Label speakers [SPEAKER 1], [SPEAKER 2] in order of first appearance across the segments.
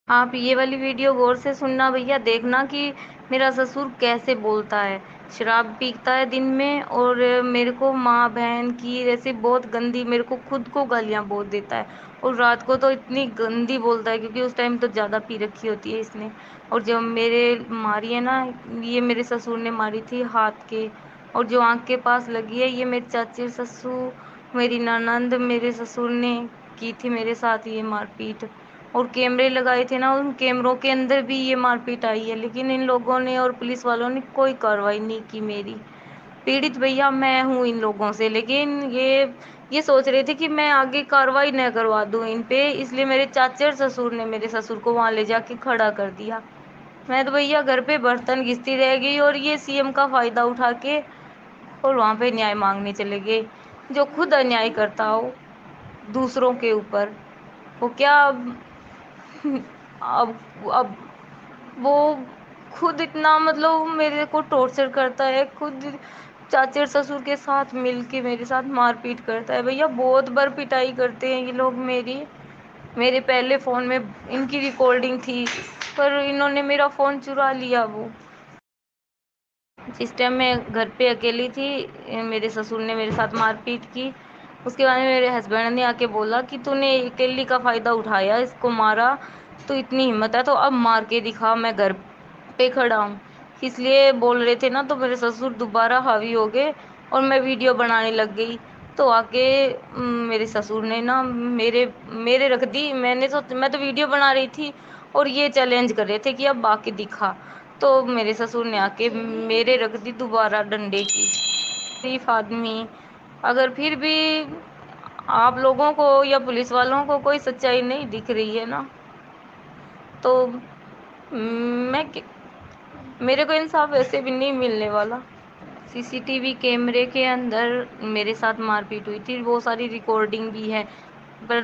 [SPEAKER 1] آپ یہ والی ویڈیو غور سے سننا بھیا، دیکھنا کہ میرا سسر کیسے بولتا ہے۔ شراب پیتا ہے دن میں، اور میرے کو ماں بہن کی ایسے بہت گندی، میرے کو خود کو گالیاں بہت دیتا ہے، اور رات کو تو اتنی گندی بولتا ہے کیونکہ اس ٹائم تو زیادہ پی رکھی ہوتی ہے اس نے۔ اور جب میرے ماری ہے نا، یہ میرے سسر نے ماری تھی ہاتھ کے، اور جو آنکھ کے پاس لگی ہے یہ میرے چاچی سسر، میری ننند، میرے سسر نے کی تھی میرے ساتھ یہ مار پیٹ۔ اور کیمرے لگائے تھے نا، ان کیمروں کے اندر بھی یہ مار پیٹ آئی ہے، لیکن ان لوگوں نے اور پولیس والوں نے کوئی کارروائی نہیں کی میری۔ پیڑت بھیا میں ہوں ان لوگوں سے، لیکن یہ سوچ رہے تھے کہ میں آگے کارروائی نہ کروا دوں ان پہ، اس لیے میرے چاچے اور سسر نے میرے سسر کو وہاں لے جا کے کھڑا کر دیا۔ میں تو بھیا گھر پہ برتن گھستی رہ گئی، اور یہ سی ایم کا فائدہ اٹھا کے اور وہاں پہ نیائے مانگنے چلے گئے۔ جو خود انیائے کرتا ہو دوسروں کے اوپر، وہ کیا اب اب وہ خود اتنا مطلب میرے کو ٹارچر کرتا ہے، خود چاچے اور سسر کے ساتھ مل کے میرے ساتھ مار پیٹ کرتا ہے بھیا، بہت بار پٹائی کرتے ہیں یہ لوگ میری۔ میرے پہلے فون میں ان کی ریکارڈنگ تھی، پر انہوں نے میرا فون چرا لیا۔ وہ جس ٹائم میں گھر پہ اکیلی تھی، میرے سسر نے میرے ساتھ مار پیٹ کی۔ اس کے بعد میں میرے ہسبینڈ نے آ کے بولا کہ تو نے اکیلی کا فائدہ اٹھایا، اس کو مارا، تو اتنی ہمت ہے تو اب مار کے دکھا، میں گھر پہ کھڑا ہوں۔ اس لیے بول رہے تھے نا، تو میرے سسر دوبارہ حاوی ہو گئے اور میں ویڈیو بنانے لگ گئی، تو آ کے میرے سسر نے نا میرے رکھ دی۔ میں تو ویڈیو بنا رہی تھی، اور یہ چیلنج کر رہے تھے کہ اب آ کے دکھا، تو میرے سسر نے آ کے میرے رکھ دی دوبارہ ڈنڈے کی۔ شریف آدمی، اگر پھر بھی آپ لوگوں کو یا پولیس والوں کو کوئی سچائی نہیں دکھ رہی ہے نا، تو میں میرے کو انصاف ویسے بھی نہیں ملنے والا۔ سی سی ٹی وی کیمرے کے اندر میرے ساتھ مار پیٹ ہوئی تھی، وہ ساری ریکارڈنگ بھی ہے، پر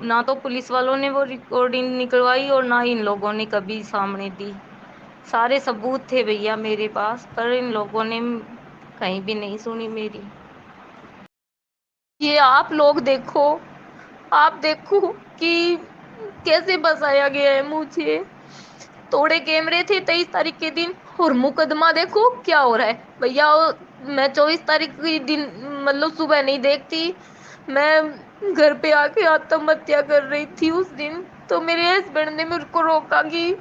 [SPEAKER 1] نہ تو پولیس والوں نے وہ ریکارڈنگ نکلوائی اور نہ ان لوگوں نے کبھی سامنے دی۔ سارے ثبوت تھے بھیا میرے پاس، پر ان لوگوں نے کہیں بھی نہیں سنی میری۔ یہ آپ لوگ دیکھو، آپ دیکھو کہ کیسے بسایا گیا ہے مجھے۔ توڑے کیمرے تھے 23 تاریخ کے دن، اور مقدمہ دیکھو کیا ہو رہا ہے بھیا۔ میں 24 تاریخ کے دن مطلب صبح نہیں دیکھتی، میں گھر پہ آ کے آتم ہتیا کر رہی تھی اس دن، تو میرے ہسبینڈ نے میرے کو روکا کہ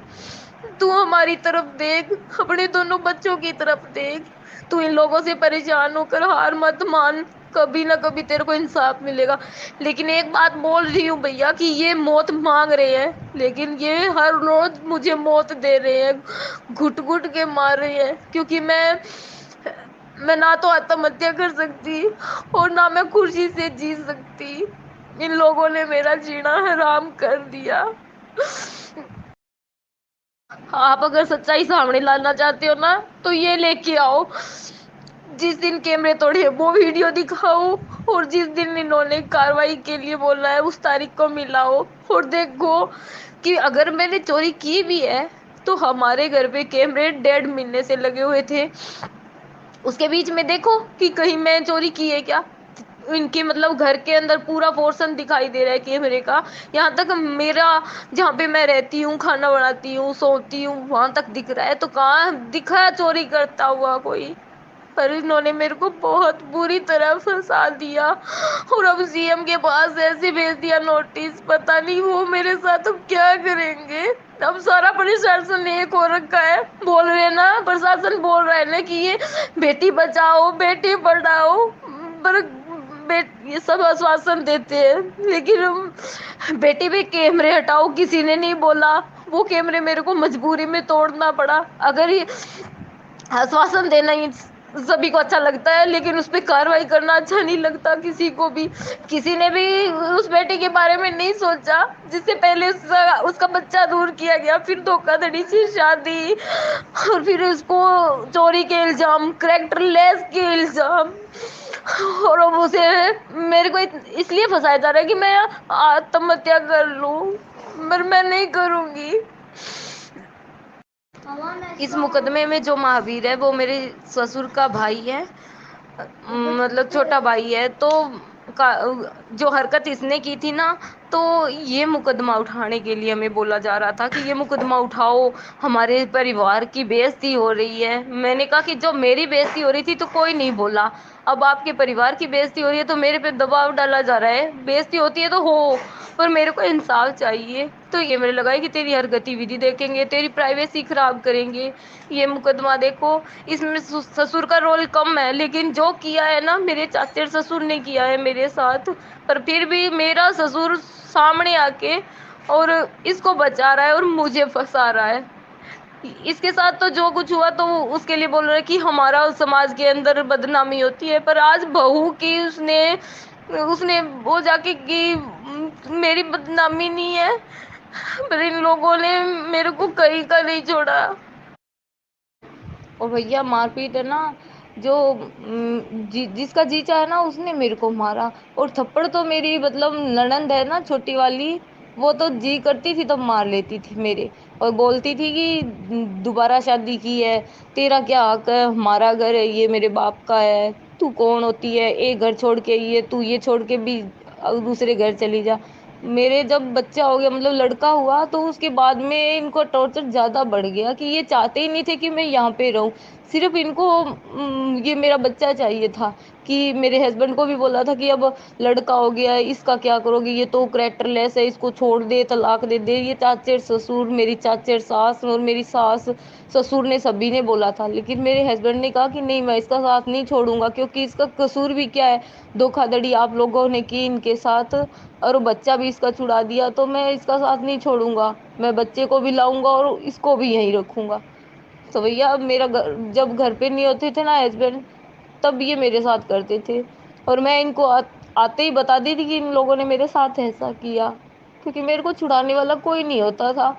[SPEAKER 1] تو ہماری طرف دیکھ، اپنے دونوں بچوں کی طرف دیکھ، تو ان لوگوں سے پریشان ہو کر ہار مت مان، کبھی نہ کبھی تیرے کو انصاف ملے گا۔ لیکن ایک بات بول رہی ہوں بھیا کہ یہ موت مانگ رہے ہیں، لیکن یہ ہر روز مجھے موت دے رہے ہیں، گھٹ گھٹ کے مار رہے ہیں، کیونکہ میں نہ تو آتم ہتیا کر سکتی اور نہ میں خوشی سے جی سکتی۔ ان لوگوں نے میرا جینا حرام کر دیا۔ آپ اگر سچائی سامنے لانا چاہتے ہو نا، تو یہ لے کے آؤ، جس دن کیمرے توڑے وہ ویڈیو دکھاؤ، اور جس دن انہوں نے کارروائی کے لیے بولا ہے اس تاریخ کو ملاؤ، اور دیکھو کہ اگر میں نے چوری کی بھی ہے تو ہمارے گھر پہ کیمرے 1.5 مہینے سے لگے ہوئے تھے، اس کے بیچ میں دیکھو کہ کہیں میں چوری کی ہے کیا۔ ان کے مطلب گھر کے اندر پورا پورشن دکھائی دے رہا ہے کیمرے کا، یہاں تک میرا جہاں پہ میں رہتی ہوں، کھانا بناتی ہوں، سوتی ہوں، وہاں تک دکھ رہا ہے، تو کہاں دکھا چوری کرتا ہوا کوئی۔ پر انہوں نے میرے کو بہت بری طرح پھنسا دیا، اور اب سی ایم کے پاس ایسے بھیج دیا نوٹس، پتہ نہیں وہ میرے ساتھ اب کیا کریں گے۔ اب سارا پرشاسن ایک ہو رکھا ہے، بول رہے ہیں نا، پرشاسن بول رہا ہے نا کہ یہ بیٹی بچاؤ بیٹی پڑھاؤ، پر یہ سب آشواسن دیتے ہیں، لیکن بیٹی پہ کیمرے ہٹاؤ کسی نے نہیں بولا۔ وہ کیمرے میرے کو مجبوری میں توڑنا پڑا۔ اگر یہ آشواسن دینا ہی سبھی کو اچھا لگتا ہے، لیکن اس پہ کارروائی کرنا اچھا نہیں لگتا کسی کو بھی۔ کسی نے بھی اس بیٹے کے بارے میں نہیں سوچا، جس سے پہلے اس کا بچہ دور کیا گیا، پھر دھوکہ دھڑی سے شادی، اور پھر اس کو چوری کے الزام، کریکٹر لیس کے الزام، اور اب اسے میرے کو اس لیے پھنسایا جا رہا ہے کہ میں آتم ہتیا کر لوں، پر میں نہیں کروں گی۔ اس مقدمے میں جو مہاویر ہے وہ میرے سسر کا بھائی ہے، مطلب چھوٹا بھائی ہے، تو جو حرکت اس نے کی تھی نا، تو یہ مقدمہ اٹھانے کے لیے ہمیں بولا جا رہا تھا کہ یہ مقدمہ اٹھاؤ، ہمارے پریوار کی بےعزتی ہو رہی ہے۔ میں نے کہا کہ جب میری بےعزتی ہو رہی تھی تو کوئی نہیں بولا، اب آپ کے پریوار کی بےعزتی ہو رہی ہے تو میرے پہ دباؤ ڈالا جا رہا ہے۔ بےعزتی ہوتی ہے تو ہو، پر میرے کو انصاف چاہیے۔ تو یہ میرے لگا ہے کہ تیری ہر گتی ودھی دیکھیں گے، تیری پرائیویسی خراب کریں گے۔ یہ مقدمہ دیکھو، اس میں سسر کا رول کم ہے، لیکن جو کیا ہے نا میرے چاچے سسر نے کیا ہے میرے ساتھ، پر پھر بھی میرا سسر سامنے آ کے اور اس کو بچا رہا ہے اور مجھے پھنسا رہا ہے۔ اس کے ساتھ تو جو کچھ ہوا تو وہ اس کے لیے بول رہا ہے کہ ہمارا سماج کے اندر بدنامی ہوتی ہے، پر آج بہو کی اس نے وہ جا کے کی، میری بدنامی نہیں ہے، پر ان لوگوں نے میرے کو کہیں کا نہیں چھوڑا۔ اور بھیا مار پیٹ ہے نا، جو جس کا جی چاہے نا اس نے میرے کو مارا۔ اور تھپڑ تو میری مطلب ننند ہے نا چھوٹی والی، وہ تو جی کرتی تھی تب مار لیتی تھی میرے، اور بولتی تھی کہ دوبارہ شادی کی ہے، تیرا کیا حق ہے، ہمارا گھر ہے یہ، میرے باپ کا ہے، تو کون ہوتی ہے، ایک گھر چھوڑ کے یہ چھوڑ کے بھی دوسرے گھر چلی جا۔ میرے جب بچہ ہو گیا مطلب لڑکا ہوا تو اس کے بعد میں ان کو ٹارچر زیادہ بڑھ گیا کہ یہ چاہتے ہی نہیں تھے کہ میں یہاں پہ رہوں، صرف ان کو یہ میرا بچہ چاہیے تھا۔ کہ میرے ہسبینڈ کو بھی بولا تھا کہ اب لڑکا ہو گیا ہے، اس کا کیا کرو گے، یہ تو کریکٹر لیس ہے، اس کو چھوڑ دے، طلاق دے دے۔ یہ چاچر سسر، میری چاچر ساس اور میری ساس سسر نے سبھی نے بولا تھا، لیکن میرے ہسبینڈ نے کہا کہ نہیں میں اس کا ساتھ نہیں چھوڑوں گا، کیونکہ اس کا قصور بھی کیا ہے، دھوکھا دھڑی آپ لوگوں نے کی ان کے ساتھ اور بچہ بھی اس کا چھڑا دیا، تو میں اس کا ساتھ نہیں چھوڑوں گا، میں بچے کو بھی لاؤں گا اور اس کو بھی یہیں رکھوں گا۔ تو بھیا اب میرا جب گھر پہ نہیں ہوتے تھے نا ہسبینڈ، تب یہ میرے ساتھ کرتے تھے، اور میں ان کو آتے ہی بتا دی تھی کہ ان لوگوں نے میرے ساتھ ایسا کیا، کیونکہ میرے کو چھڑانے والا کوئی نہیں ہوتا تھا۔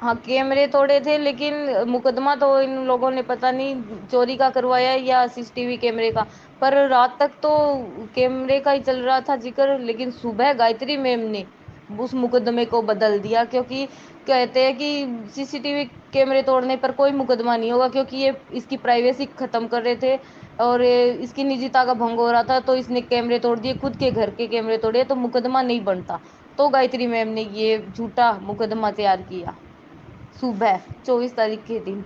[SPEAKER 1] ہاں کیمرے توڑے تھے، لیکن مقدمہ تو ان لوگوں نے پتہ نہیں چوری کا کروایا یا CCTV کیمرے کا، پر رات تک تو کیمرے کا ہی چل رہا تھا ذکر، لیکن صبح گایتری میم نے اس مقدمے کو بدل دیا، کیونکہ کہتے ہیں کہ CCTV کیمرے توڑنے پر کوئی مقدمہ نہیں ہوگا، کیونکہ یہ اس کی پرائیویسی ختم کر رہے تھے اور اس کی نجیتا کا بھنگ ہو رہا تھا، تو اس نے کیمرے توڑ دیے، خود کے گھر کے کیمرے توڑے، تو مقدمہ نہیں بنتا۔ تو گایتری میم نے یہ جھوٹا مقدمہ تیار کیا صبح 24 تاریخ کے دن۔